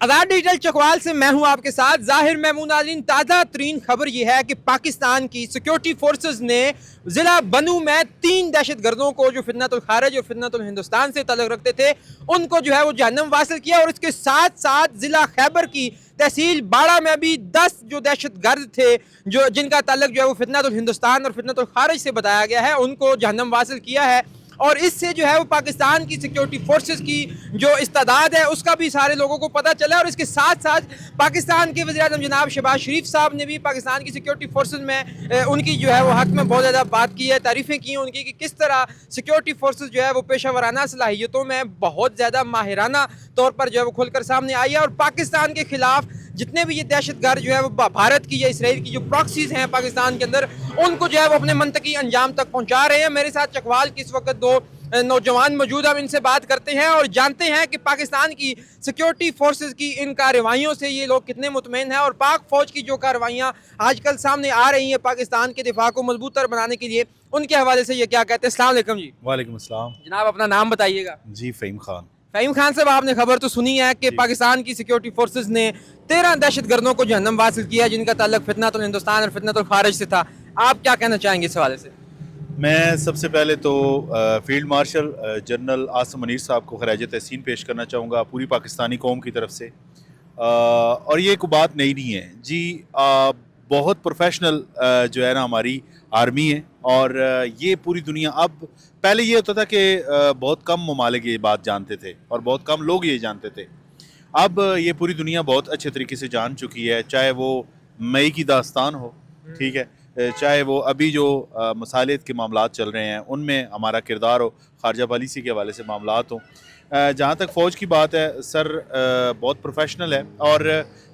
आजाद digital Chakwal से मैं हूं आपके साथ जाहिर महमूद। ताज़ा तरीन खबर यह है कि पाकिस्तान की सिक्योरिटी फोर्सेस ने जिला बनू में 3 दहशत गर्दों को जो फितनतुल खारिज और फितनतुल हिंदुस्तान से ताल्लुक रखते थे उनको जो है वो जहन्नम वासिल किया। और इसके साथ साथ जिला खैबर की तहसील बाड़ा में भी 10 जो दहशत गर्द थे जो जिनका ताल्लुक जो है वो फितनतुल हिंदुस्तान और फितनतुल खारिज से बताया गया है उनको जहन्नम वासिल किया है। और इससे जो है वो पाकिस्तान की सिक्योरिटी फोर्सेस की जो इस्तादाद है उसका भी सारे लोगों को पता चला। और इसके साथ साथ पाकिस्तान के वज़ीर-ए-आज़म जनाब शहबाज शरीफ साहब ने भी पाकिस्तान की सिक्योरिटी फोर्सेस में उनकी जो है वो हक में बहुत ज़्यादा बात की है, तारीफ़ें की हैं उनकी कि किस तरह सिक्योरिटी फोर्सेस जो है वो पेशा वराना सलाहियतों में बहुत ज़्यादा माहिराना तौर पर जो है वो खुलकर सामने आई है। और पाकिस्तान के खिलाफ जितने भी ये दहशत गर्द जो है वो भारत की या इसराइल की जो प्रॉक्सीज हैं पाकिस्तान के अंदर उनको जो है वो अपने मंतकी अंजाम तक पहुंचा रहे हैं। मेरे साथ चकवाल की इस वक्त 2 नौजवान मौजूद, हम इनसे बात करते हैं और जानते हैं कि पाकिस्तान की सिक्योरिटी फोर्सेस की इन कार्रवाइयों से ये लोग कितने मुतमईन हैं और पाक फौज की जो कार्रवाइयाँ आजकल सामने आ रही हैं पाकिस्तान के दिफा को मजबूतर बनाने के लिए उनके हवाले से ये क्या कहते हैं। अस्सलाम वालेकुम जी। वालेकुम अस्सलाम। जनाब अपना नाम बताइएगा। जी फ़हीम खान। फ़हीम खान साहब, आपने खबर तो सुनी है कि पाकिस्तान की सिक्योरिटी फोर्सेस ने 13 दहशत गर्दों को जहन्नम वासिल किया जिनका ताल्लुक फितनतुल हिंदुस्तान और फितनतुल खारिज से था। आप क्या कहना चाहेंगे इस हवाले से? मैं सबसे पहले तो field marshal general Asim Munir साहब को खराज तहसीन पेश करना चाहूँगा पूरी पाकिस्तानी कौम की तरफ से। और ये कोई बात नहीं है जी, बहुत प्रोफेशनल जो है ना हमारी आर्मी है। और ये पूरी दुनिया, अब पहले ये होता था कि बहुत कम ममालिक ये बात जानते थे और बहुत कम लोग ये जानते थे। अब ये पूरी दुनिया बहुत अच्छे तरीके से जान चुकी है, चाहे वो मई की दास्तान हो, ठीक है, चाहे वो अभी जो मसालियत के मामलात चल रहे हैं उनमें हमारा किरदार हो, खारजा पॉलिसी के हवाले से मामलात हों। जहाँ तक फ़ौज की बात है सर, बहुत प्रोफेशनल है और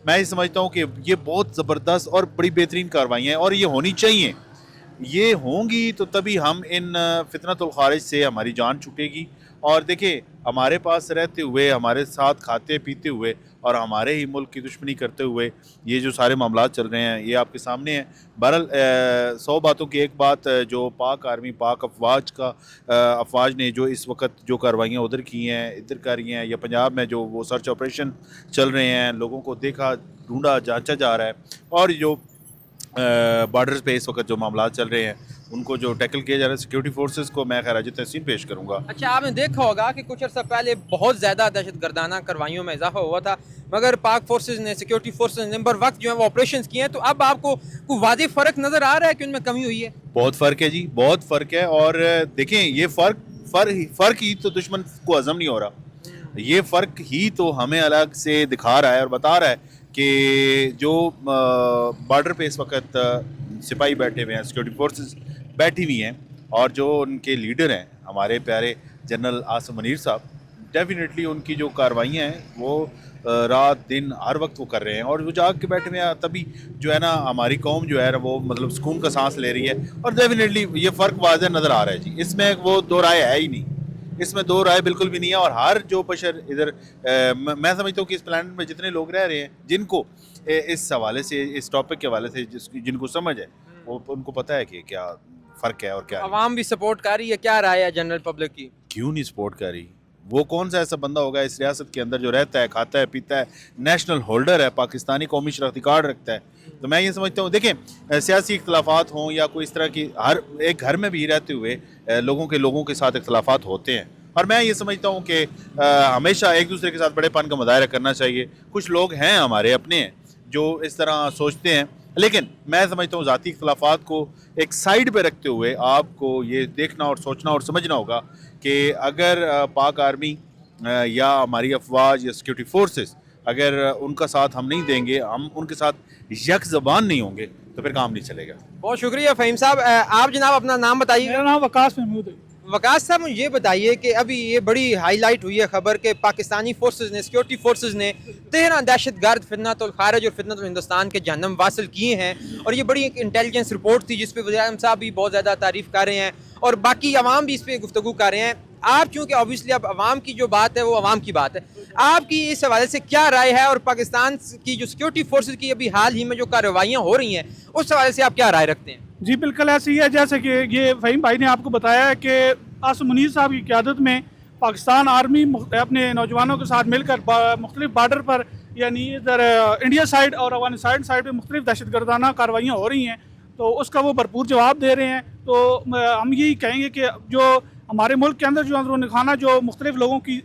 मैं ये समझता हूँ कि ये बहुत ज़बरदस्त और बड़ी बेहतरीन कार्रवाइयाँ हैं और ये होनी चाहिए। ये होंगी तो तभी हम इन फितनतुल खारिज से हमारी जान छूटेगी। और देखिए, हमारे पास रहते हुए, हमारे साथ खाते पीते हुए और हमारे ही मुल्क की दुश्मनी करते हुए ये जो सारे मामलात चल रहे हैं ये आपके सामने हैं। बहरहाल 100 बातों की एक बात, जो पाक आर्मी, पाक अफवाज ने जो इस वक्त जो कार्रवाइयाँ उधर की हैं, इधर कर रही हैं, या पंजाब में जो वो सर्च ऑपरेशन चल रहे हैं, लोगों को देखा, ढूंढा, जांचा जा रहा है। और जो बॉर्डर्स पे इस वक्त जो मामला चल रहे हैं उनको जो टैकल किया जा रहा है, सिक्योरिटी फोर्सेस को मैं खैराज तहसीन पेश करूँगा। अच्छा, आपने देखा होगा कि कुछ अर्सा पहले बहुत ज़्यादा दहशत गर्दाना कार्रवाइयों में इजाफा हुआ था, मगर पाक फोर्सेस ने, सिक्योरिटी फोर्सेस ने बर वक्त जो है वो ऑपरेशंस किए हैं। तो अब आपको कोई वाज़ेह फ़र्क नज़र आ रहा है कि उनमें कमी हुई है? बहुत फ़र्क है जी, बहुत फ़र्क है। और देखें, ये फ़र्क ही तो दुश्मन को हज़म नहीं हो रहा। ये फ़र्क ही तो हमें अलग से दिखा रहा है और बता रहा है कि जो बॉर्डर पे इस वक्त सिपाही बैठे हुए हैं, सिक्योरिटी फोर्सेस बैठी हुई हैं और जो उनके लीडर हैं हमारे प्यारे जनरल आसिम मुनीर साहब, डेफिनेटली उनकी जो कार्रवाइयाँ हैं वो रात दिन हर वक्त वो कर रहे हैं और वो जाग के बैठे हुए हैं। तभी जो है ना हमारी कौम जो है ना वो मतलब सुकून का सांस ले रही है। और डेफिनेटली ये फ़र्क वाज़ह नज़र आ रहा है जी, इसमें वो दो राय है ही नहीं, इसमें दो राय बिल्कुल भी नहीं है। और हर जो बशर इधर मैं समझता हूँ कि इस प्लानट में जितने लोग रह रहे हैं, जिनको इस हवाले से, इस टॉपिक के हवाले से जिनको समझ है, वो उनको पता है कि क्या फ़र्क है और क्या। आवाम भी सपोर्ट कर रही है, क्या राय है जनरल पब्लिक की? क्यों नहीं सपोर्ट कर रही? वो कौन सा ऐसा बंदा होगा इस रियासत के अंदर जो रहता है, खाता है, पीता है, नेशनल होल्डर है, पाकिस्तानी कौमी शनाख्ती कार्ड रखता है? तो मैं ये समझता हूँ, देखें, सियासी इख्तलाफात हों या कोई इस तरह की, हर एक घर में भी रहते हुए लोगों के साथ इख्तलाफात होते हैं। और मैं ये समझता हूँ कि हमेशा एक दूसरे के साथ बड़ेपन का मुजाहरा करना चाहिए। कुछ लोग हैं हमारे अपने हैं जो इस तरह सोचते हैं, लेकिन मैं समझता हूँ ज़ाती इख्तलाफात को एक साइड पे रखते हुए आपको ये देखना और सोचना और समझना होगा कि अगर पाक आर्मी या हमारी अफवाज या सिक्योरिटी फोर्सेस, अगर उनका साथ हम नहीं देंगे, हम उनके साथ यक ज़बान नहीं होंगे, तो फिर काम नहीं चलेगा। बहुत शुक्रिया फ़हीम साहब। आप जनाब अपना नाम बताइए। मेरा नाम वकास महमूद है। वकास साहब, मुझे ये बताइए कि अभी ये बड़ी हाईलाइट हुई है खबर के पाकिस्तानी फोर्सेस ने, सिक्योरिटी फोर्सेस ने 13 दहशत गर्द फितनतुल खारिज और फितनतुल हिंदुस्तान के जहन्नम वासिल किए हैं। और ये बड़ी एक इंटेलिजेंस रिपोर्ट थी जिस पे वज़ीर-ए-आज़म साहब भी बहुत ज़्यादा तारीफ़ कर रहे हैं और बाकी अवाम भी इस पर गुफ्तगू कर रहे हैं। आप चूँकि ऑब्वियसली अब अवाम की जो बात है वो अवाम की बात है, आपकी इस हवाले से क्या राय है? और पाकिस्तान की जो सिक्योरिटी फोर्सेस की अभी हाल ही में जो कार्रवाइयाँ हो रही हैं उस हवाले से आप क्या राय रखते हैं? जी बिल्कुल ऐसे ही है, जैसे कि ये फ़हीम भाई ने आपको बताया है कि आसिम मुनीर साहब की क़यादत में पाकिस्तान आर्मी अपने नौजवानों के साथ मिलकर मुख्तलिफ बॉर्डर पर यानी इधर इंडिया साइड और अफगानिस्तान साइड पे मुख्तलिफ दहशतगर्दाना कार्रवाइयाँ हो रही हैं, तो उसका वो भरपूर जवाब दे रहे हैं। तो हम यही कहेंगे कि जो हमारे मुल्क के अंदर जो अंदरूनी खाना जो मुख्तलिफ लोगों की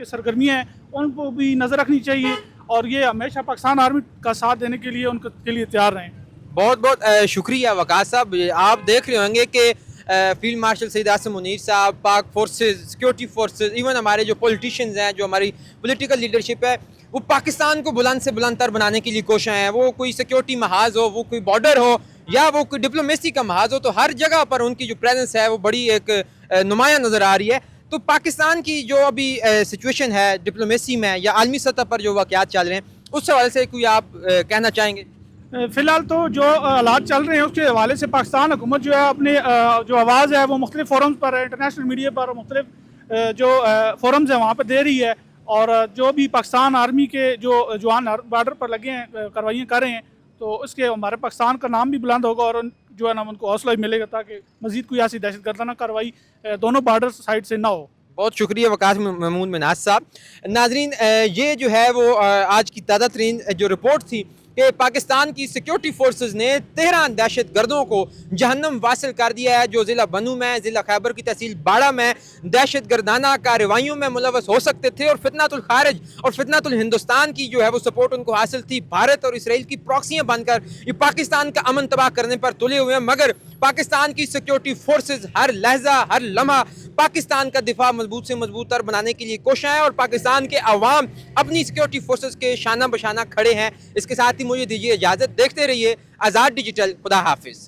सरगर्मियाँ हैं उनको भी नज़र रखनी चाहिए, और ये हमेशा पाकिस्तान आर्मी का साथ देने के लिए उनके लिए तैयार रहें। बहुत बहुत शुक्रिया वकास साहब। आप देख रहे होंगे कि फील्ड मार्शल सईद आसिम मुनीर साहब, पाक फोर्सेस, सिक्योरिटी फोर्सेस, इवन हमारे जो पॉलिटिशियंस हैं, जो हमारी पॉलिटिकल लीडरशिप है, वो पाकिस्तान को बुलंद से बुलंदतर बनाने के लिए कोशिश हैं। वो कोई सिक्योरिटी महाज हो, वो कोई बॉर्डर हो, या वो कोई डिप्लोमेसी का महाज हो, तो हर जगह पर उनकी जो प्रेजेंस है वो बड़ी एक नुमाया नज़र आ रही है। तो पाकिस्तान की जो अभी सिचुएशन है डिप्लोमेसी में या आलमी सतह पर जो वाक़यात चल रहे हैं, उस हवाले से कोई आप कहना चाहेंगे? फ़िलहाल तो जो हालात चल रहे हैं उसके हवाले से पाकिस्तान हुकूमत जो है अपने जो आवाज़ है वो मुख्तलिफ फोरम्स पर, इंटरनेशनल मीडिया पर, मुख्तलिफ जो फोरम्स हैं वहाँ पर दे रही है। और जो भी पाकिस्तान आर्मी के जो जवान बॉर्डर पर लगे हैं, कार्रवाइयाँ कर रहे हैं, तो उसके हमारे पाकिस्तान का नाम भी बुलंद होगा और जो है ना उनको हौसला भी मिलेगा ताकि मज़ीद कोई ऐसी दहशतगर्दाना कार्रवाई दोनों बॉर्डर साइड से ना हो। बहुत शुक्रिया वकास महमूद मिनाज साहब। नाजरीन, ये जो है वो आज की ताज़ा तरीन जो रिपोर्ट थी कि पाकिस्तान की सिक्योरिटी फोर्सेस ने 13 दहशत गर्दों को जहन्नम वासिल कर दिया है, जो ज़िला बनू में, ज़िला खैबर की तहसील बाड़ा में दहशत गर्दाना कार्रवाइयों में मुलवस हो सकते थे। और फितनातुल खारिज और फितनातुल हिंदुस्तान की जो है वो सपोर्ट उनको हासिल थी। भारत और इसराइल की प्रॉक्सियाँ बनकर ये पाकिस्तान का अमन तबाह करने पर तुले हुए हैं, मगर पाकिस्तान की सिक्योरिटी फोर्सेस हर लहजा हर लम्हा पाकिस्तान का दिफा मजबूत से मजबूतर बनाने के लिए कोशिश है, और पाकिस्तान के अवाम अपनी सिक्योरिटी फोर्सेस के शाना बशाना खड़े हैं। इसके साथ ही मुझे दीजिए इजाज़त। देखते रहिए आज़ाद डिजिटल। खुदा हाफिज़।